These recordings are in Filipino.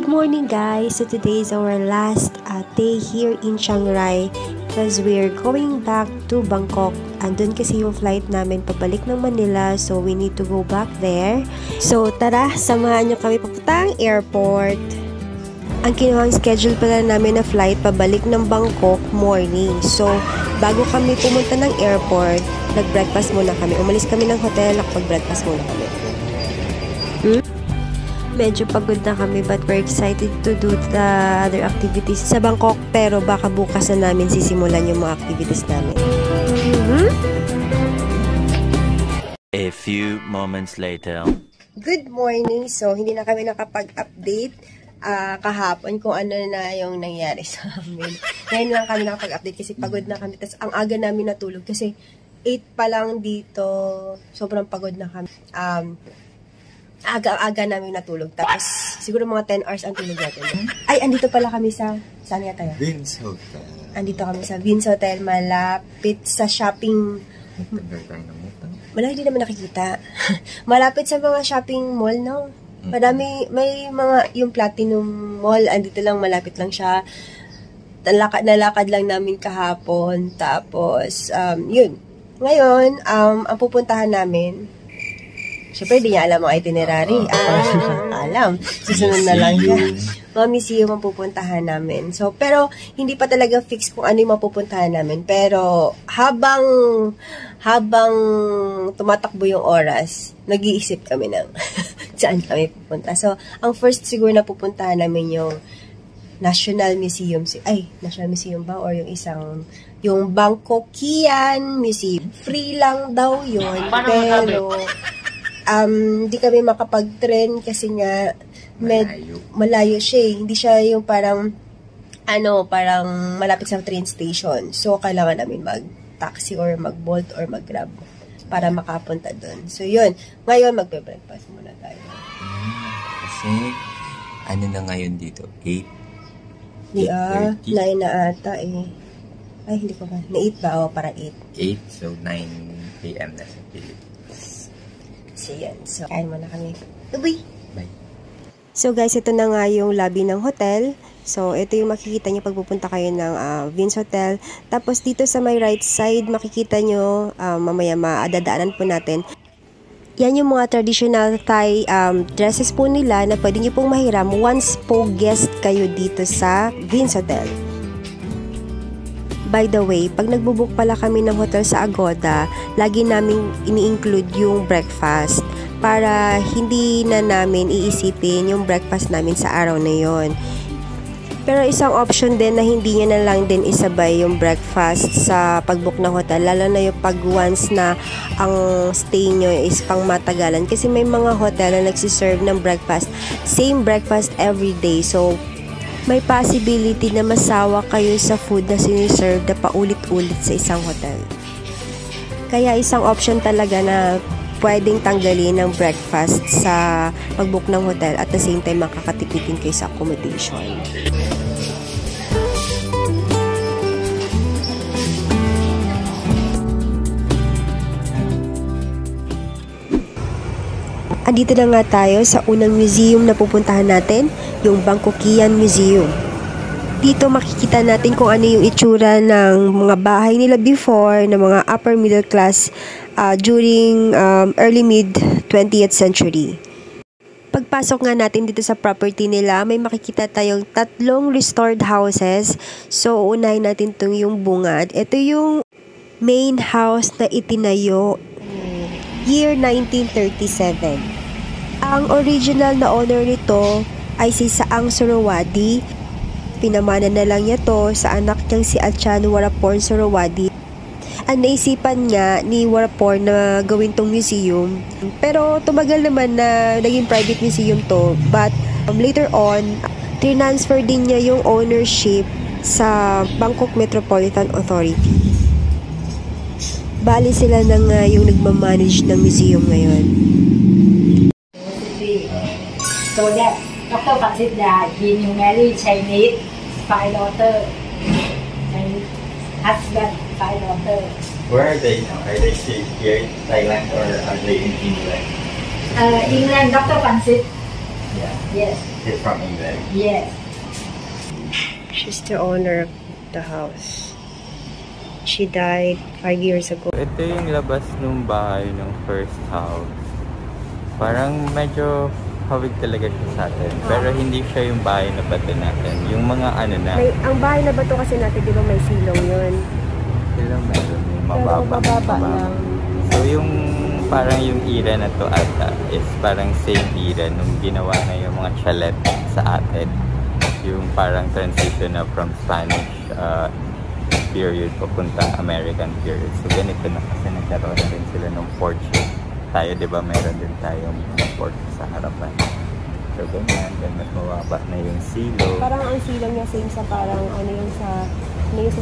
Good morning guys! So today is our last day here in Chiang Rai because we're going back to Bangkok. Andun kasi yung flight namin pabalik ng Manila, so we need to go back there. So tara, samahan nyo kami papuntang airport. Ang kinuhang schedule pala namin na flight pabalik ng Bangkok morning. So bago kami pumunta ng airport, nag-breakfast muna kami. Umalis kami ng hotel, nakapag-breakfast muna kami. Medyo pagod na kami but we're excited to do the other activities sa Bangkok, pero baka bukas na namin sisimulan yung mga activities namin. A few moments later. Good morning! So, hindi na kami nakapag-update kahapon kung ano na yung nangyari sa amin. Ngayon lang kami nakapag-update kasi pagod na kami. Tapos, ang aga namin natulog kasi 8 pa lang dito. Sobrang pagod na kami. Aga namin natulog. Tapos, siguro mga 10 hours ang tulog natin. Ay, andito pala kami sa, saan nga tayo? Vince Hotel. Andito kami sa Vince Hotel, malapit sa shopping. Wala, hindi naman nakikita. Malapit sa mga shopping mall, no? Madami, may mga, yung Platinum Mall, andito lang, malapit lang siya. Nalakad lang namin kahapon. Tapos, yun. Ngayon, ang pupuntahan namin, siyempre, di niya alam ang itinerary. Alam. Susunod na lang siya. Mga museum ang pupuntahan namin. So, pero, hindi pa talaga fix kung ano yung mapupuntahan namin. Pero, habang tumatakbo yung oras, nag-iisip kami ng saan kami pupunta. So, ang first siguro na pupuntahan namin yung National Museum. National Museum ba? Or yung yung Bangkokian Museum. Free lang daw yun. Pero, hindi kami makapag-train kasi nga malayo siya eh. Hindi siya yung parang malapit sa train station. So, kailangan namin mag-taxi or mag-Bolt or mag-Grab para makapunta doon. So, yun. Ngayon, magpe-breakfast muna tayo. Kasi, ano na ngayon dito? 8? 9 na ata eh. Ay, hindi ko ba? Na 8 ba? O, para 8. 8, so 9 p.m. na sa Philippines. So, yan. So, kain muna kami. Bye! Bye! So, guys, ito na nga yung lobby ng hotel. So, ito yung makikita nyo pag pupunta kayo ng Vince Hotel. Tapos, dito sa my right side, makikita nyo, mamaya maadadaanan po natin. Yan yung mga traditional Thai dresses po nila na pwede nyo pong mahiram once po guest kayo dito sa Vince Hotel. By the way, pag nagbubook pala kami ng hotel sa Agoda, lagi namin ini-include yung breakfast para hindi na namin iisipin yung breakfast namin sa araw na yon. Pero isang option din na hindi nyo na lang din isabay yung breakfast sa pagbook ng hotel, lalo na yung pag once na ang stay nyo is pang matagalan. Kasi may mga hotel na nagsiserve ng breakfast, same breakfast every day. So, may possibility na masawa kayo sa food na siniserve na paulit-ulit sa isang hotel. Kaya isang option talaga na pwedeng tanggalin ng breakfast sa pag-book ng hotel at the same time makakatipitin kayo sa accommodation. Andito na nga tayo sa unang museum na pupuntahan natin, yung Bangkokian Museum. Dito makikita natin kung ano yung itsura ng mga bahay nila before, ng mga upper middle class during early mid 20th century. Pagpasok nga natin dito sa property nila, may makikita tayong 3 restored houses. So, unahin natin itong yung bungad. Ito yung main house na itinayo year 1937. Ang original na owner nito ay si Saang Surawadi. Pinamana na lang niya to sa anak niyang si Achan Warapor Surawadi. Ang naisipan nga ni Warapor na gawin tong museum. Pero tumagal naman na naging private museum to. But later on, transfer din niya yung ownership sa Bangkok Metropolitan Authority. Bali sila na nga yung nagmamanage ng museum ngayon. So that Dr. Francis died, he married Chinese 5 daughters, Chinese husband 5 daughters. Where are they now? Are they still here in Thailand or are they in England? England, Dr. Francis Yeah. Yes. She's from England. Yes. She's the owner of the house. She died 5 years ago. Ito yung labas ng bahay ng first house. Parang medyo hawig talaga siya sa atin. Pero hindi siya yung bahay na bato natin. Yung mga ano na. Ang bahay na bato kasi natin, di ba may silong yun? Sila meron yung Pero mababa. mababa lang. So yung parang yung era na to ata is parang same era nung ginawa na yung mga chalet sa atin. Yung parang transition na from Spanish period papunta American period. So ganito na kasi nagkaroon na din sila ng porch. Tayo di ba meron din tayong porch sa harapan. So ganyan, mas mababa na yung silo. Parang ang silong niya same sa parang ano yung sa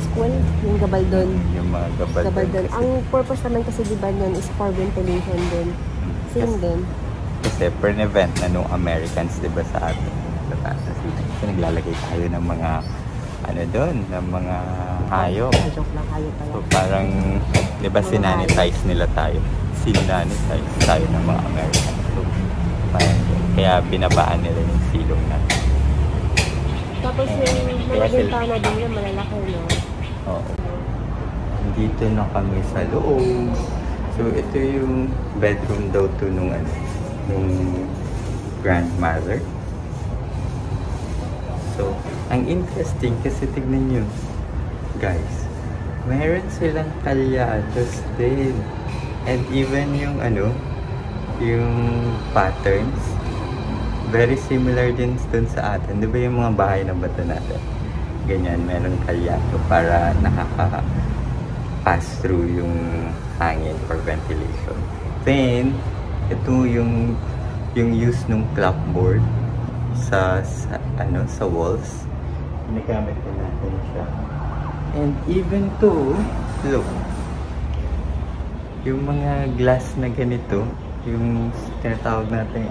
school, yung gabaldon. Yung mga gabaldon. Gabaldon. Kasi, Ang purpose naman kasi di ba nun is for ventilation din. Same din. kasi pre-event na nung Americans di ba sa atin. Sa taas na silo. So naglalagay tayo ng mga ano doon, ng mga hayop. Joke lang, kayo pala. So parang, di ba sinanitize nila tayo? Sinanitize tayo ng mga Americans. So parang, kaya binabaan nila yung silong natin. Tapos yung mga bintana din yung malalaki, no? Oo. Dito na kami sa loob. So ito yung bedroom daw to nung grandmother. So, ang interesting kasi tignan nyo, guys, meron silang kalyados din. And even yung yung patterns, very similar din dun sa atin. Di ba yung mga bahay na bato natin? Ganyan, meron kalyado para nakaka-pass through yung hangin for ventilation. Then, ito yung use ng clapboard sa walls. Ginagamit na natin siya. And even to, look, yung mga glass na ganito, yung tinatawag natin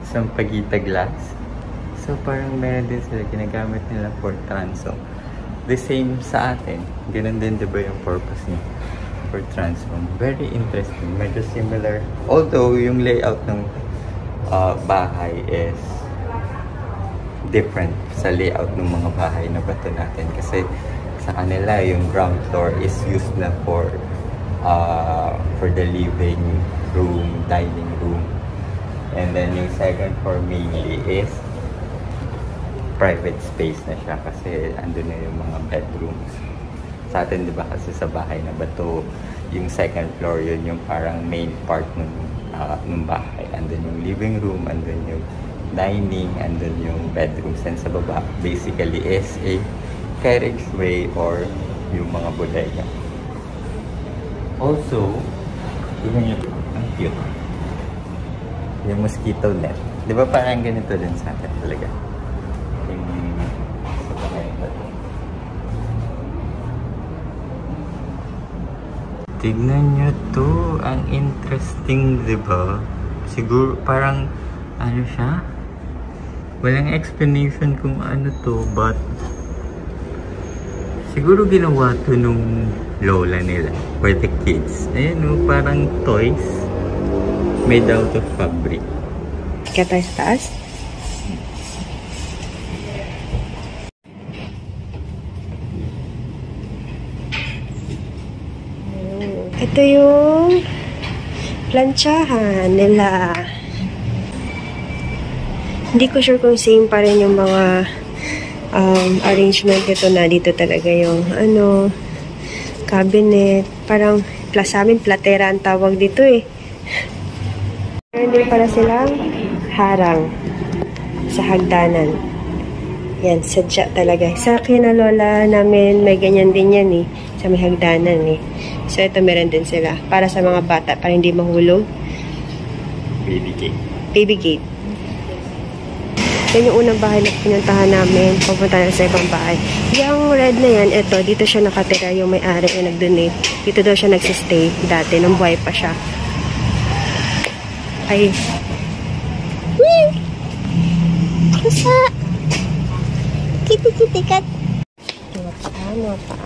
sampagita glass. So parang meron din sila, ginagamit nila for transom. The same sa atin. Ganun din diba yung purpose niya for transom. Very interesting. Medyo similar. Although yung layout ng bahay is different sa layout ng mga bahay na bato natin kasi sa kanila yung ground floor is used na for the living room, dining room, and then yung second floor mainly is private space na siya kasi andun na yung mga bedrooms. Sa atin diba kasi sa bahay na bato yung second floor yun yung parang main part ng bahay. Andun yung living room, andun yung dining, andun yung bedrooms, and sa baba basically is a carriageway or yung mga bodega. Also, tignan nyo, ang cute. Yung mosquito net. Di ba parang ganito din sa atin talaga? Yung sa bahay na to. Tignan nyo to. Ang interesting, di ba? Siguro parang ano siya? Walang explanation kung ano to, but siguro ginawa to nung lola nila for the kids. Ayan o, parang toys made out of fabric. Kaya sa taas? Ito yung planchahan nila. Hindi ko sure kung same pa rin yung mga arrangement nito na dito talaga yung cabinet. Parang sa amin platera ang tawag dito eh. Meron din para silang harang sa hagdanan. Yan, sadya talaga. Sa kinalola namin, may ganyan din yan eh. Sa may hagdanan eh. So ito meron din sila. Para sa mga bata, para hindi mahulog. Baby gate. Baby gate. Yan yung unang bahay na pinuntahan namin. Pupunta na sa ibang bahay. Yung red na yan, ito, dito siya nakatira yung may-ari na nag-donate. Dito daw siya nagsistay dati, nung buhay pa siya. Ay. Wee! Kusa! Kitty-kitty cat! Tama pa.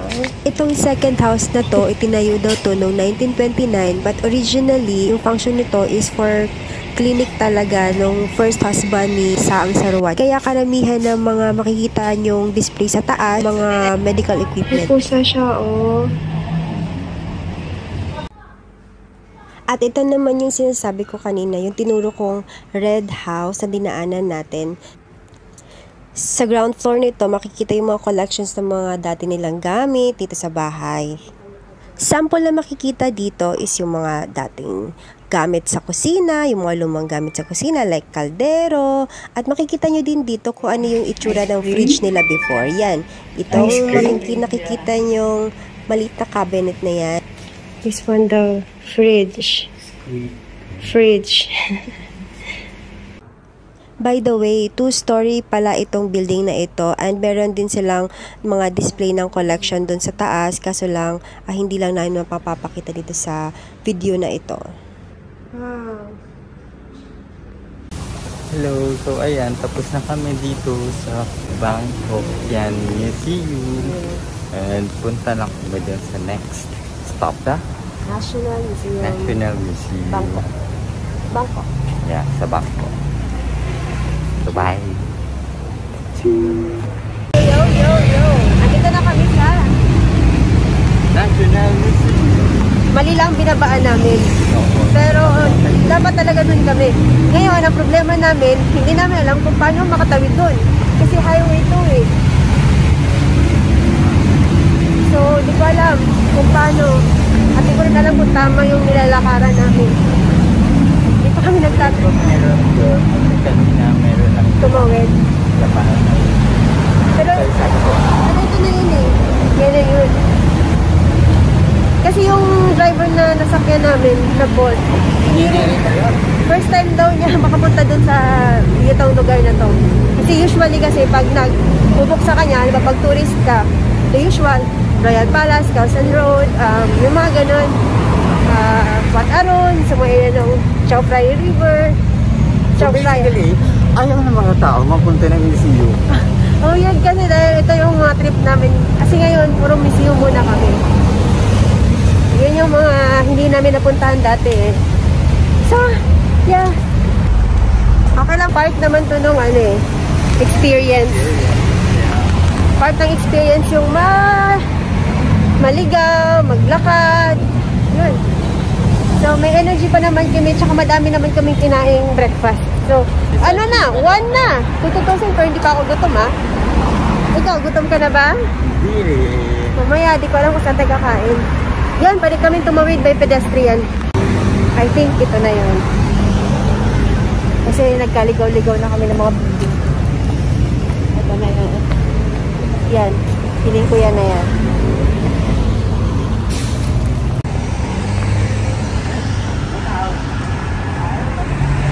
Itong second house na to, itinayo daw to noong 1929, but originally, yung function nito is for clinic talaga nung first husband ni Saang Saruwat. Kaya karamihan ng mga makikita nyong display sa taas, mga medical equipment. Pusa siya, oh. At ito naman yung sinasabi ko kanina, yung tinuro kong red house na dinaanan natin. Sa ground floor nito, makikita yung mga collections ng mga dati nilang gamit dito sa bahay. Sample na makikita dito is yung mga dating gamit sa kusina, yung mga lumang gamit sa kusina like kaldero. At makikita nyo din dito kung ano yung itsura ng fridge nila before. Yan, itong nakikita nyong maliit na cabinet na yan. This one daw, fridge. Fridge. By the way, 2-story pala itong building na ito and meron din silang mga display ng collection dun sa taas kaso lang hindi lang namin mapapakita dito sa video na ito. Wow. Hello, so ayan, tapos na kami dito sa Bangkok Yan Museum. And punta na kami dun sa next stop na? National Museum. National Museum. Bangkok. Bangkok. Yeah, sa Bangkok. So bye! Yo! Andito na kami sa National Museum. mali lang binabaan namin. Pero dapat talaga dun kami. Ngayon, ang problema namin, hindi namin alam kung paano makatawid dun. Kasi highway to eh. So, di ko alam kung paano. At di ko rin alam kung tama yung nilalakaran namin. Di pa kami nagtatro. Meron doon. Kanina meron ang tumawid. labahan. Pero, ito na yun eh. Yan na yun. Kasi yung driver na nasakyan namin, na Bolt, first time daw niya makapunta dun sa itong lugar na to. Kasi usually kasi pag nagbubok sa kanya, diba, pag tourist ka, the usual, Royal Palace, Kawsan Road, yung mga ganun, Wat Aron, sa mga area ng Chao Phraya River, Chao Phraya. Basically, ayaw ng mga tao mapunta ng museum. Oh, yan kasi dahil ito yung mga trip namin. Kasi ngayon, puro museum muna kami. Yun yung mga hindi namin napuntahan dati eh. So, yeah. Okay lang, part naman to nung experience. Part ng experience yung maligaw, maglakad. Yun. So, may energy pa naman kami, tsaka madami naman kaming kinaing breakfast. So, ano na, 1 na. Tututusin ko, hindi pa ako gutom ha. Ikaw, gutom ka na ba? Hindi. Mamaya, di ko alam kung saan tayo kakain. Yan, pwede kami tumawid by pedestrian. I think ito na yun. Kasi nagkaligaw-ligaw na kami ng mga building. Ito na yun. Yan. Feeling ko yan na yan.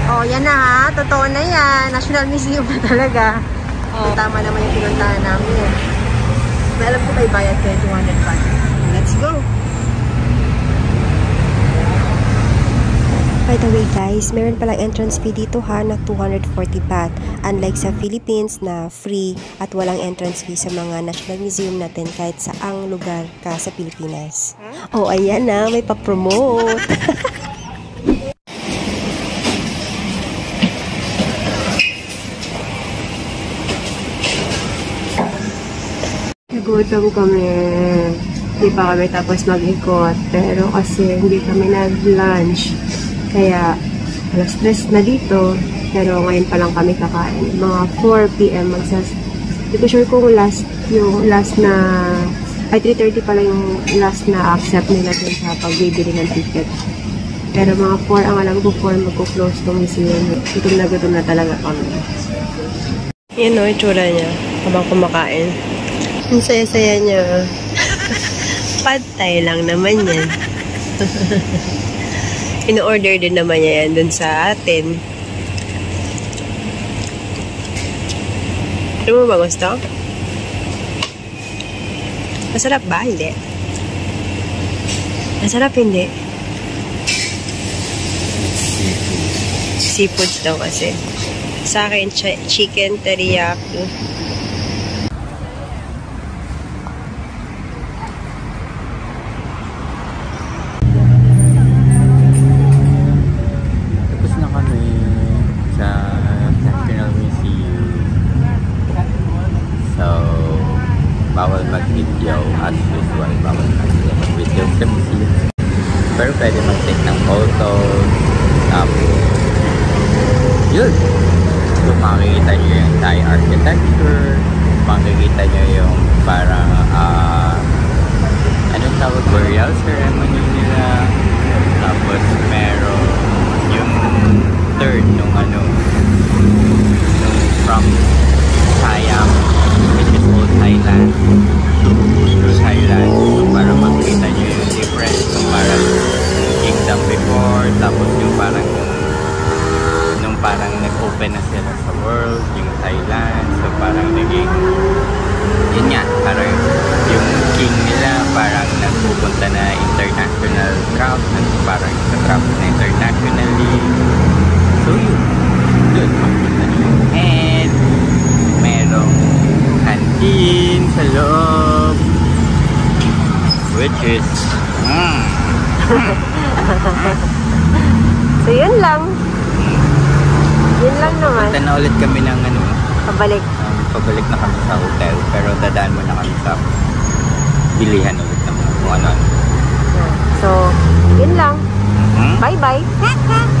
Oh, yan na ha. Totoo na yan. National Museum na talaga. Oh. Tama naman yung pinuntahan namin. May alam ko may bayad kayo 200 baht. Let's go! By the way guys, meron palang entrance fee dito ha na 240 baht. Unlike sa Philippines na free at walang entrance fee sa mga National Museum natin kahit saang lugar ka sa Pilipinas. Oh, ayan na, may pa-promote. Nagutom kami. Hindi pa kami tapos mag-ikot. Pero kasi hindi kami nag-lunch. Kaya, alas 3 na dito, pero ngayon pa lang kami kakain. Mga 4 p.m. Hindi ko sure kung yung last na, 3:30 pala yung last na accept nila dun sa pagbibili ng ticket. Pero mga 4 ang alam ko, 4 magko-close tong museum. Gutom na talaga kami. Yan o, itsura niya, habang kumakain. Ang saya-saya niya. Pad-thai lang naman yan. In-order din naman niya yan dun sa atin. Ano mo ba gusto? Masarap ba? Hindi. Masarap hindi. Seafoods daw kasi. Sa akin, chicken teriyaki. yun. So, makikita nyo yung Thai architecture, makikita nyo yung parang, anong tawag, burial ceremony nila. Tapos, meron yung third nung from Siam, which is old Thailand, to Thailand. So, para makita nyo yung difference kung parang kingdom before, tapos yung parang nag-open na sila sa world, yung Thailand. So parang naging, yun nga, parang yung king nila parang nagpupunta na international travel, parang nag-travel na internationally. So yun makikita nyo. And merong canteen sa loob, which is So yun lang. Yun lang naman. Punta na ulit kami ng Pabalik. pabalik na kami sa hotel, pero dadaan muna kami sa bilihan ulit ng kung ano. So, yun lang. Bye-bye.